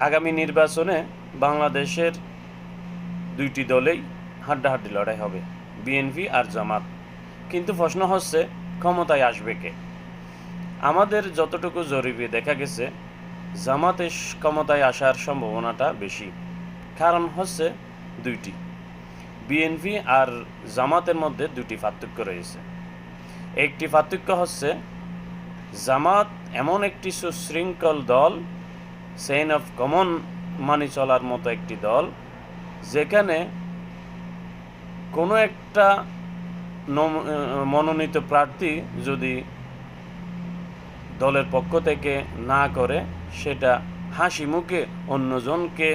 আগামী নির্বাচনে বাংলাদেশের দুইটি দলেই হাড্ডাহাড্ডি লড়াই হবে, বিএনপি আর জামাত। কিন্তু প্রশ্ন হচ্ছে ক্ষমতায় আসবে কে? আমাদের যতটুকু জরিপে দেখা গেছে জামাতে ক্ষমতায় আসার সম্ভাবনাটা বেশি। কারণ হচ্ছে দুইটি, বিএনপি আর জামাতের মধ্যে দুটি পার্থক্য রয়েছে। একটি পার্থক্য হচ্ছে জামাত এমন একটি সুশৃঙ্খল দল, চেইন অফ কমন মানি চলার মতো একটি দল, যেখানে কোনো একটা মনোনীত প্রার্থী যদি দলের পক্ষ থেকে না করে, সেটা হাসি মুখে অন্যজনকে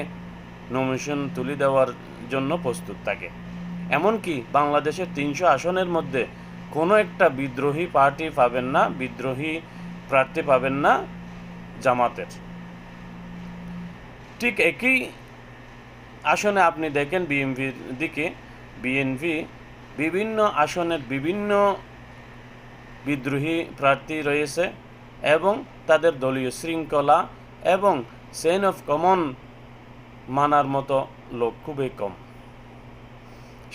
নমিনেশন তুলে দেওয়ার জন্য প্রস্তুত থাকে। এমনকি বাংলাদেশের 300 আসনের মধ্যে কোনো একটা বিদ্রোহী পার্টি পাবেন না, বিদ্রোহী প্রার্থী পাবেন না জামাতের। ঠিক একই আসনে আপনি দেখেন বিএনপির দিকে, বিএনপি বিভিন্ন আসনের বিভিন্ন বিদ্রোহী প্রার্থী রয়েছে এবং তাদের দলীয় শৃঙ্খলা এবং চেইন অফ কমন মানার মতো লোক খুবই কম।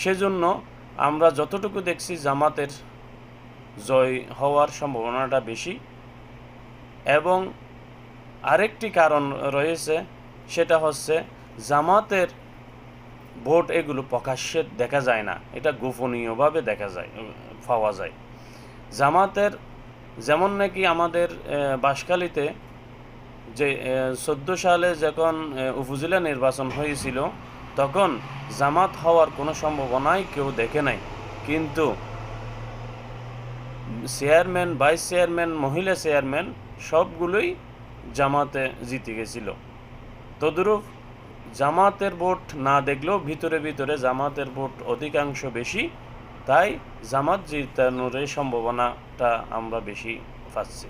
সেজন্য আমরা যতটুকু দেখছি জামাতের জয় হওয়ার সম্ভাবনাটা বেশি। এবং আরেকটি কারণ রয়েছে, সেটা হচ্ছে জামাতের ভোট এগুলো প্রকাশ্যে দেখা যায় না, এটা গোপনীয়ভাবে পাওয়া যায়। জামাতের যেমন নাকি আমাদের বাঁশখালীতে যে 14 সালে যখন উপজেলা নির্বাচন হয়েছিল, তখন জামাত হওয়ার কোনো সম্ভাবনাই কেউ দেখে নাই, কিন্তু চেয়ারম্যান, ভাইস চেয়ারম্যান, মহিলা চেয়ারম্যান সবগুলোই জামাতে জিতে গেছিল। তদ্রূপ জামাতের ভোট না দেখলেও ভিতরে ভিতরে জামাতের ভোট অধিকাংশ বেশি, তাই জামাত জিতানোর সম্ভাবনাটা আমরা বেশি পাচ্ছি।